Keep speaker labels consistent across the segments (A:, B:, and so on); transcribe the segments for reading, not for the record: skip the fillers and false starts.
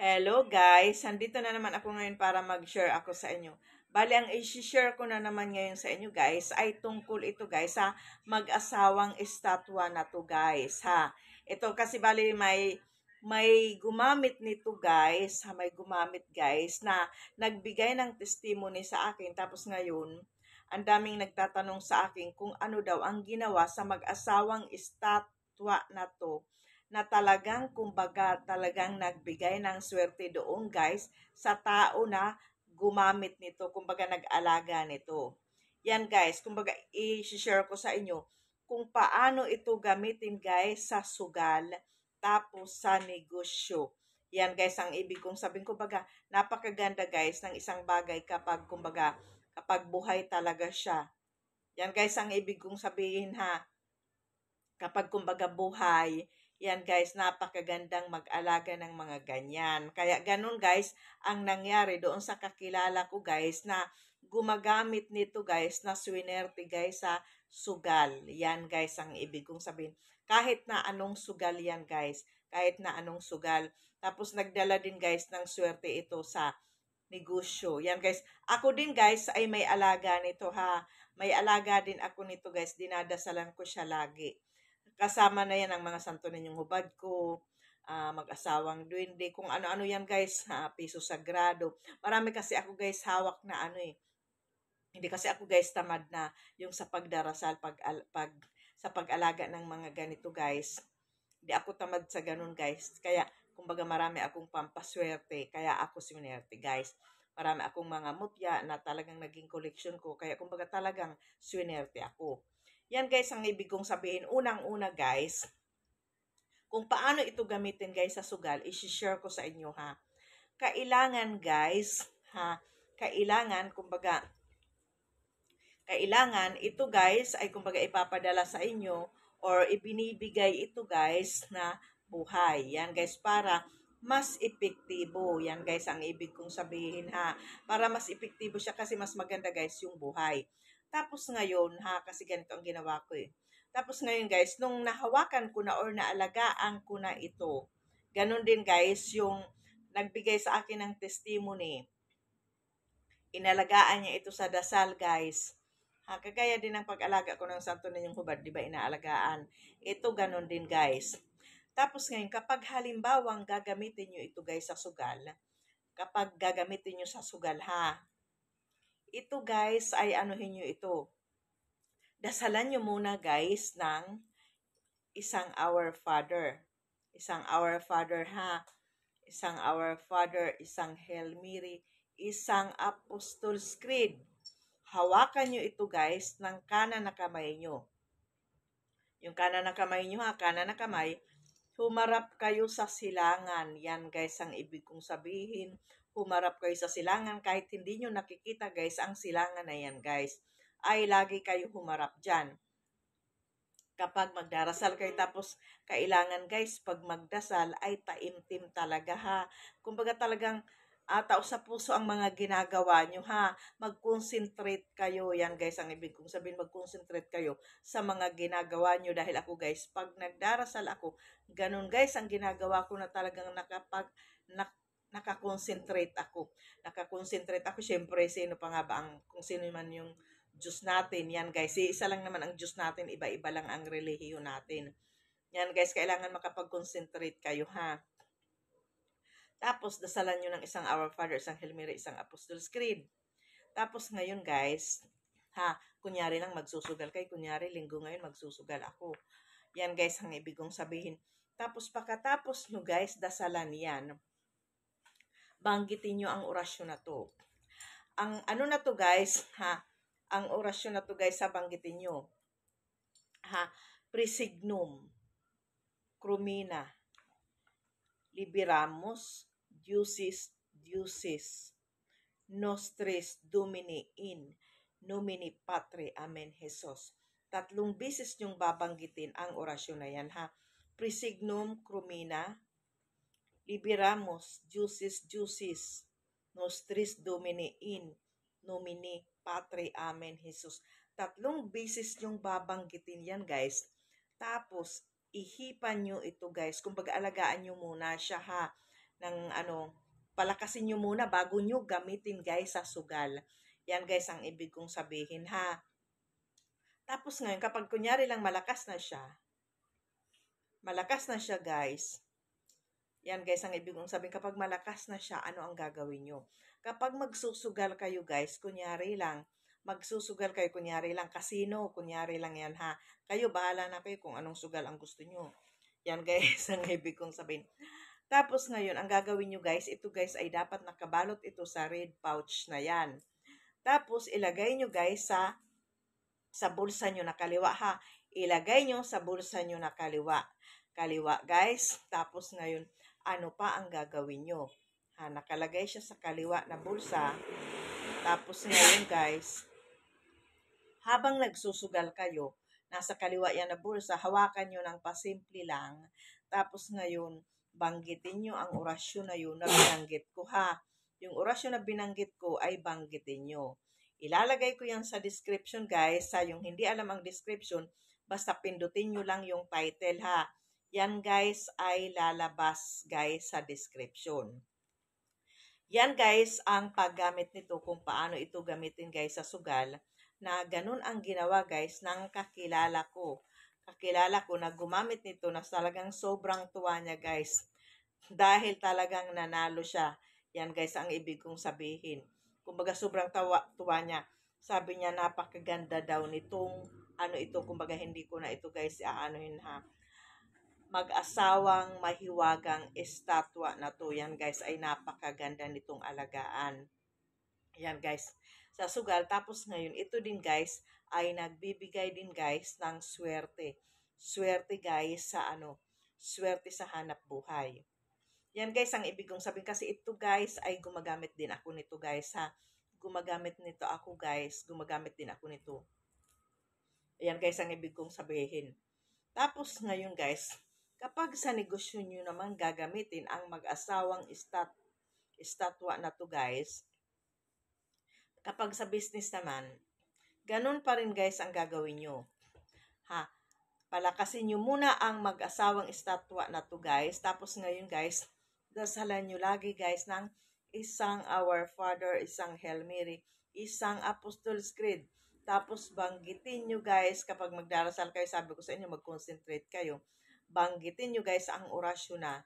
A: Hello guys, andito na naman ako ngayon para mag-share ako sa inyo. Bali, ang i-share ko na naman ngayon sa inyo guys ay tungkol ito guys sa mag-asawang estatwa na to guys ha. Ito kasi bali may gumamit nito guys, may gumamit guys na nagbigay ng testimony sa akin tapos ngayon ang daming nagtatanong sa akin kung ano daw ang ginawa sa mag-asawang estatwa na to na talagang kumbaga talagang nagbigay ng swerte doon guys sa tao na gumamit nito, kumbaga nag-alaga nito. Yan guys, kumbaga i-share ko sa inyo kung paano ito gamitin guys sa sugal tapos sa negosyo. Yan guys ang ibig kong sabihin, kumbaga napakaganda guys ng isang bagay kapag kumbaga kapag buhay talaga siya. Yan guys ang ibig kong sabihin ha. Kapag kumbaga buhay, yan guys, napakagandang mag-alaga ng mga ganyan. Kaya ganun guys, ang nangyari doon sa kakilala ko guys na gumagamit nito guys na swinerte guys sa sugal. Yan guys ang ibig kong sabihin. Kahit na anong sugal yan guys, kahit na anong sugal. Tapos nagdala din guys ng swerte ito sa negosyo. Yan guys. Ako din guys ay may alaga nito ha. May alaga din ako nito guys. Dinadasalan ko siya lagi. Kasama na yan ang mga santo ninyong hubad ko, mag-asawang duwende, kung ano-ano yan guys, piso sagrado. Marami kasi ako guys hawak na ano eh. Hindi kasi ako guys tamad na yung sa pagdarasal, sa pag-alaga ng mga ganito guys. Hindi ako tamad sa ganun guys. Kaya kumbaga marami akong pampaswerte, kaya ako swinerte guys. Marami akong mga mutya na talagang naging collection ko, kaya kumbaga talagang swinerte ako. Yan guys ang ibig kong sabihin. Unang-una guys, kung paano ito gamitin guys sa sugal, i-share ko sa inyo ha. Kailangan guys, kailangan ito guys ay kumbaga ipapadala sa inyo or ibinibigay ito guys na buhay. Yan guys para mas epektibo. Yan guys ang ibig kong sabihin ha. Para mas epektibo siya kasi mas maganda guys yung buhay. Tapos ngayon ha, kasi ganito ang ginawa ko eh. Tapos ngayon guys, nung nahawakan ko na or naalagaan ko na ito, ganun din guys yung nagbigay sa akin ng testimony. Inalagaan niya ito sa dasal guys. Kagaya din ng pag-alaga ko ng santo ninyong hubad, di ba inaalagaan? Ito ganun din guys. Tapos ngayon, kapag halimbawang gagamitin nyo ito guys sa sugal, kapag gagamitin nyo sa sugal ha, ito guys ay anuhin nyo ito. Dasalan nyo muna guys ng isang Our Father. Isang Our Father ha. Isang Our Father, isang Hail Mary, isang Apostles' Creed. Hawakan nyo ito guys ng kanan na kamay nyo. Yung kanan na kamay nyo ha, kanan na kamay, humarap kayo sa silangan. Yan guys ang ibig kong sabihin. Humarap kayo sa silangan kahit hindi nyo nakikita guys ang silangan na yan guys. Ay lagi kayo humarap dyan. Kapag magdarasal kayo tapos kailangan guys pag magdasal ay taimtim talaga ha. Kumbaga talagang tao sa puso ang mga ginagawa nyo ha. Mag-concentrate kayo. Yan guys ang ibig kong sabihin. Mag-concentrate kayo sa mga ginagawa nyo. Dahil ako guys, pag nagdarasal ako, ganun guys ang ginagawa ko na talagang nakakonsentrate ako. Nakakonsentrate ako. Siyempre, sino pa nga ba kung sino man yung Diyos natin. Yan guys, isa lang naman ang Diyos natin. Iba-iba lang ang relihiyon natin. Yan guys, kailangan makapag-concentrate kayo ha. Tapos, dasalan nyo ng isang Our Father, isang Hail Mary, isang Apostles' Creed. Tapos ngayon guys, kunyari lang magsusugal kayo, kunyari linggo ngayon magsusugal ako. Yan guys, ang ibig kong sabihin. Tapos pagkatapos nyo guys, dasalan yan, banggitin nyo ang orasyon na to. Ang ano na to guys, ang orasyon na to guys, banggitin nyo. Presignum, Crumina, Liberamus, Diusis, Nostris Domini in nomine Patri Amen Jesus. 3 beses niyong babanggitin ang orasyon na yan ha. Presignum Crumina, Liberamus, Diusis, Nostris Domini in nomine Patri Amen Jesus. 3 beses niyong babanggitin yan guys. Tapos, ihipan nyo ito guys. Kumbaga alagaan nyo muna siya ha. Palakasin nyo muna bago nyo gamitin guys sa sugal. Yan guys ang ibig kong sabihin ha. Tapos ngayon kapag kunyari lang malakas na siya guys. Yan guys ang ibig kong sabihin, kapag malakas na siya, ano ang gagawin nyo? Kapag magsusugal kayo guys, kunyari lang kasino, kunyari lang yan ha. Kayo bahala na kayo kung anong sugal ang gusto nyo. Yan guys ang ibig kong sabihin. Tapos ngayon, ang gagawin nyo guys, ito guys ay dapat nakabalot ito sa red pouch na yan. Tapos ilagay nyo guys sa bulsa nyo na kaliwa ha. Ilagay nyo sa bulsa nyo na kaliwa. Kaliwa guys. Tapos ngayon, ano pa ang gagawin nyo? Nakalagay siya sa kaliwa na bulsa. Tapos ngayon guys, habang nagsusugal kayo, nasa kaliwa yan na bulsa, hawakan nyo ng pasimple lang. Tapos ngayon, banggitin nyo ang orasyon na yun na binanggit ko ha. Yung orasyon na binanggit ko ay banggitin nyo. Ilalagay ko yan sa description guys. Sa yung hindi alam ang description, basta pindutin nyo lang yung title ha. Yan guys ay lalabas guys sa description. Yan guys ang paggamit nito kung paano ito gamitin guys sa sugal, na ganun ang ginawa guys ng kakilala ko. Kakilala ko na gumamit nito na talagang sobrang tuwa niya guys. Dahil talagang nanalo siya. Yan guys ang ibig kong sabihin. Kumbaga sobrang tuwa niya. Sabi niya napakaganda daw nitong kumbaga hindi ko na ito guys aanuhin ha. Mag-asawang mahiwagang estatwa na to. Yan guys ay napakaganda nitong alagaan. Yan guys sa sugal. Tapos ngayon ito din guys ay nagbibigay din guys ng swerte. Swerte guys sa swerte sa hanap buhay. Yan guys ang ibig kong sabihin, kasi ito guys ay gumagamit din ako nito guys ha. Gumagamit din ako nito. Yan guys ang ibig kong sabihin. Tapos ngayon guys, kapag sa negosyo nyo naman gagamitin ang mag-asawang estatwa na to guys, kapag sa business naman, ganun pa rin guys ang gagawin nyo. Palakasin nyo muna ang mag-asawang estatwa na to guys. Tapos ngayon guys, dasalan nyo lagi guys ng isang Our Father, isang Hail Mary, isang Apostles' Creed. Tapos banggitin nyo guys, kapag magdarasal kayo, sabi ko sa inyo, mag-concentrate kayo. Banggitin nyo guys ang orasyon na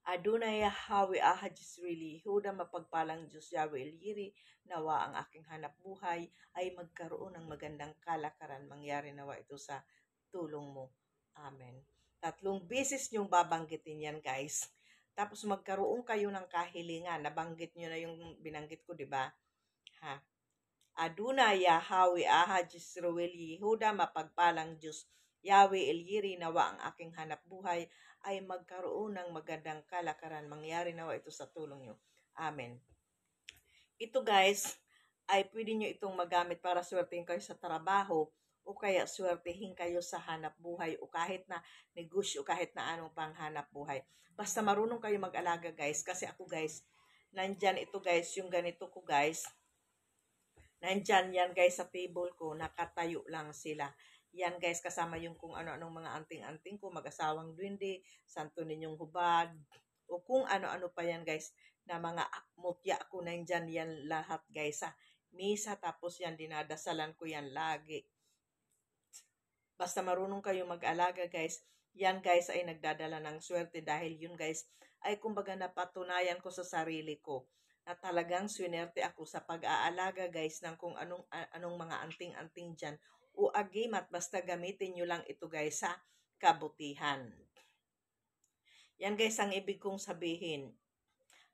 A: Adonai Yahweh Ahad Yisraeli, Huda mapagpalang Diyos Yahweh Elhiri, nawa ang aking hanap buhay ay magkaroon ng magandang kalakaran. Mangyari nawa ito sa tulong mo. Amen. 3 beses nyong babanggitin yan guys. Tapos magkaroon kayo ng kahilingan. Nabanggit nyo na yung binanggit ko, di ba? Adonai Yahweh Ahad Yisraeli, Huda mapagpalang Diyos Yahweh Elhiri, nawa ang aking hanap buhay ay magkaroon ng magandang kalakaran. Mangyari nawa ito sa tulong nyo. Amen. Ito guys, ay pwede nyo itong magamit para swertehin kayo sa trabaho, o kaya swertehin kayo sa hanap buhay, o kahit na negosyo, kahit na anong pang hanap buhay. Basta marunong kayo mag-alaga guys. Kasi ako guys, nandyan ito guys, yung ganito ko guys, nandyan yan guys sa table ko, nakatayo lang sila. Yan guys, kasama yung kung ano-anong mga anting-anting ko, mag-asawang duwende, santo ninyong hubad, o kung ano-ano pa yan guys, na mga mutya ko, nandyan yan lahat guys sa misa. Tapos yan, dinadasalan ko yan lagi. Basta marunong kayo mag-alaga guys, yan guys ay nagdadala ng swerte, dahil yun guys ay kumbaga napatunayan ko sa sarili ko na talagang swinerte ako sa pag-aalaga guys ng kung anong mga anting-anting dyan, o agimat, basta gamitin nyo lang ito guys sa kabutihan. Yan guys ang ibig kong sabihin.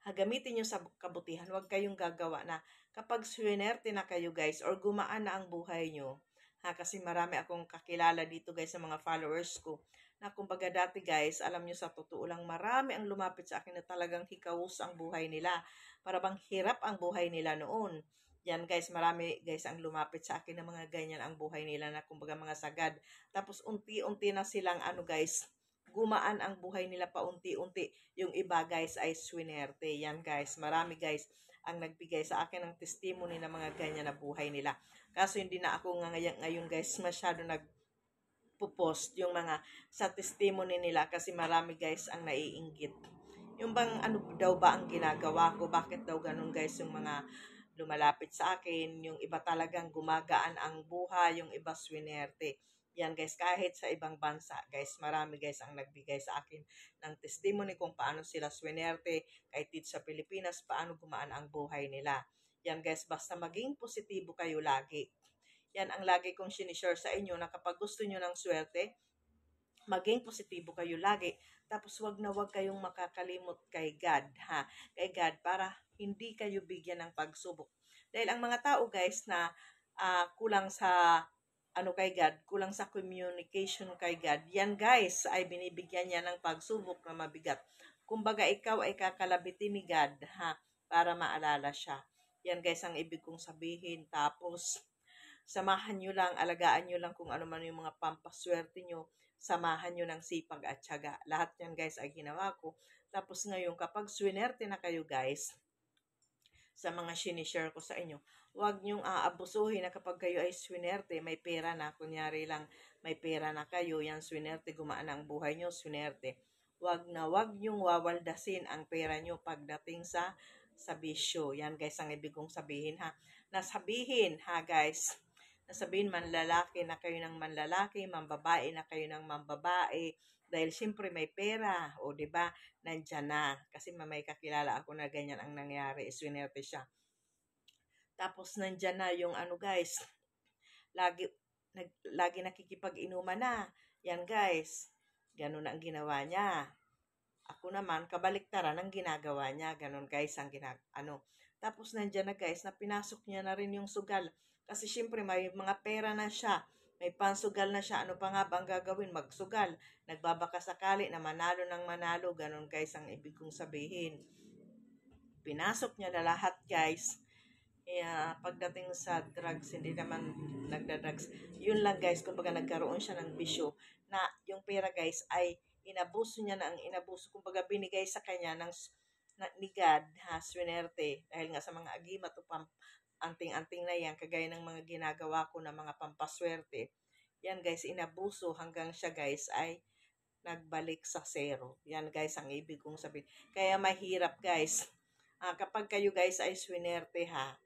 A: Gamitin nyo sa kabutihan. Huwag kayong gagawa na kapag swinerte na kayo guys, or gumaan na ang buhay nyo. Kasi marami akong kakilala dito guys sa mga followers ko, na kumbaga dati guys, alam nyo sa totoo lang, marami ang lumapit sa akin na talagang hikawos ang buhay nila. Para bang hirap ang buhay nila noon. Yan guys, marami guys ang lumapit sa akin na mga ganyan ang buhay nila, na kumbaga mga sagad. Tapos unti-unti na silang guys, gumaan ang buhay nila paunti-unti. Yung iba guys ay swinerte. Yan guys, marami guys ang nagbigay sa akin ng testimony ng mga ganyan na buhay nila. Kaso hindi na ako ngayon guys masyado pupost yung mga sa testimony nila kasi marami guys ang naiinggit. Yung bang ano daw ba ang ginagawa ko? Bakit daw ganun guys yung mga lumalapit sa akin? Yung iba talagang gumagaan ang buhay, yung iba swinerte. Yan guys, kahit sa ibang bansa guys, marami guys ang nagbigay sa akin ng testimony kung paano sila swinerte, kahit dito sa Pilipinas, paano gumaan ang buhay nila. Yan guys, basta maging positibo kayo lagi. Yan ang lagi kong sinishare sa inyo na kapag gusto nyo ng swerte, maging positibo kayo lagi. Tapos wag na wag kayong makakalimot kay God, ha? Kay God para hindi kayo bigyan ng pagsubok. Dahil ang mga tao guys na kulang sa ano kay God, kulang sa communication kay God, yan guys ay binibigyan niya ng pagsubok na mabigat. Kumbaga ikaw ay kakalabitin ni God, ha? Para maalala siya. Yan guys ang ibig kong sabihin. Tapos samahan nyo lang, alagaan nyo lang kung ano man yung mga pampaswerte nyo. Samahan nyo ng sipag at tiyaga. Lahat yan guys ay ginawa ko. Tapos ngayon, kapag swinerte na kayo guys, sa mga sinishare ko sa inyo, huwag nyong aabusuhin na kapag kayo ay swinerte, may pera na, kunyari lang, may pera na kayo, yan swinerte, gumaan ang buhay nyo, swinerte. Huwag nyong wawaldasin ang pera nyo pagdating sa bisyo. Yan guys ang ibig kong sabihin ha. Nasabihin ha guys, nasabihin manlalaki na kayo ng manlalaki, mambabae na kayo ng mambabae, dahil siyempre may pera, o di ba? Nandyan na. Kasi may kakilala ako na ganyan ang nangyari, swinerte siya. Tapos nandyan na yung ano guys, lagi lagi nakikipag-inuman na. Yan guys, ganun ang ginawa niya. Ako naman, kabaliktaran ang ginagawa niya. Ganun guys, ang Tapos nandyan na guys, na pinasok niya na rin yung sugal. Kasi syempre may mga pera na siya. May pansugal na siya. Ano pa nga bang gagawin? Magsugal. Nagbabaka sakali na manalo ng manalo. Ganun guys, ang ibig kong sabihin. Pinasok niya na lahat guys. Kaya pagdating sa drugs, hindi naman nagda-drugs. Yun lang guys, kumbaga nagkaroon siya ng bisyo na yung pera guys ay inabuso niya na ang inabuso. Kumbaga binigay sa kanya ni God, ha, swinerte. Dahil nga sa mga agimat o anting-anting na yan, kagaya ng mga ginagawa ko na mga pampaswerte. Yan guys, inabuso hanggang siya guys ay nagbalik sa zero. Yan guys, ang ibig kong sabihin. Kaya mahirap guys. Kapag kayo guys ay swinerte ha,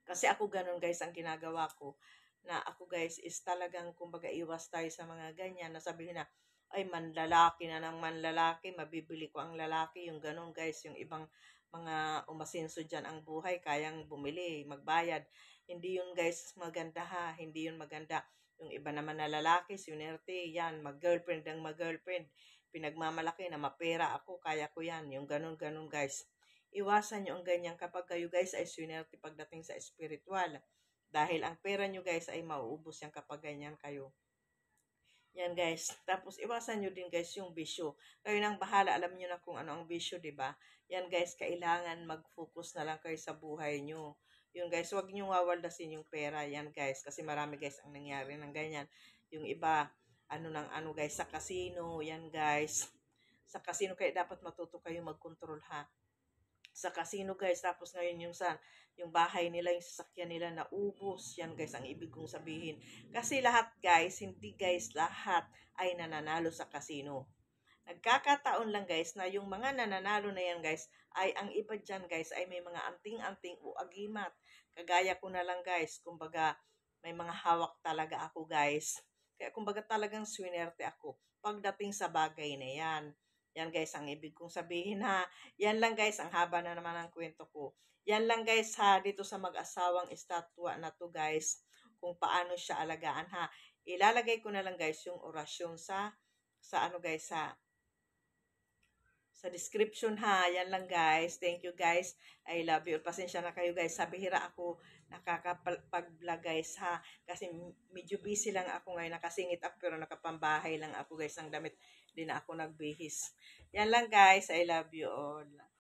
A: kasi ako ganun guys ang ginagawa ko. Na ako guys is talagang kumbaga iwas tayo sa mga ganyan. Nasabihin na, ay manlalaki na ng manlalaki, mabibili ko ang lalaki. Yung ganun guys, yung ibang mga umasinso dyan ang buhay, kayang bumili, magbayad. Hindi yun guys maganda ha, hindi yun maganda. Yung iba naman na lalaki, sinerte, yan, mag-girlfriend ang mag-girlfriend. Pinagmamalaki na mapera ako, kaya ko yan. Yung ganun-ganun guys. Iwasan nyo ang ganyan kapag kayo guys ay swinerte pagdating sa spiritual. Dahil ang pera nyo guys ay mauubos yan kapag ganyan kayo. Yan guys. Tapos iwasan nyo din guys yung bisyo. Kayo nang bahala, alam nyo na kung ano ang bisyo, diba? Yan guys, kailangan mag-focus na lang kayo sa buhay nyo. Yun guys, huwag nyo wawaldasin yung pera. Yan guys, kasi marami guys ang nangyari ng ganyan. Yung iba, ano guys, sa casino. Yan guys. Sa casino kayo dapat matuto kayo mag-control ha. Sa casino guys, tapos ngayon yung bahay nila, yung sasakyan nila naubos. Yan guys ang ibig kong sabihin. Kasi lahat guys, hindi guys lahat ay nananalo sa casino. Nagkakataon lang guys na yung mga nananalo na yan guys, ay ang iba dyan guys ay may mga anting-anting o agimat. Kagaya ko na lang guys, kumbaga may mga hawak talaga ako guys. Kaya kumbaga talagang swinerte ako pagdating sa bagay na yan. Yan guys ang ibig kong sabihin ha. Yan lang guys, ang haba na naman ng kwento ko. Yan lang guys ha, dito sa mag-asawang estatwa na to guys, kung paano siya alagaan ha. Ilalagay ko na lang guys yung orasyon sa ano guys sa description ha. Yan lang guys. Thank you guys. I love you. Pasensya na kayo guys. Sa bihira ako nakakapag-vlog guys ha. Kasi medyo busy lang ako ngayon. Nakasingit ako pero nakapambahay lang ako guys ng damit. Hindi na ako nagbihis. Yan lang guys. I love you all.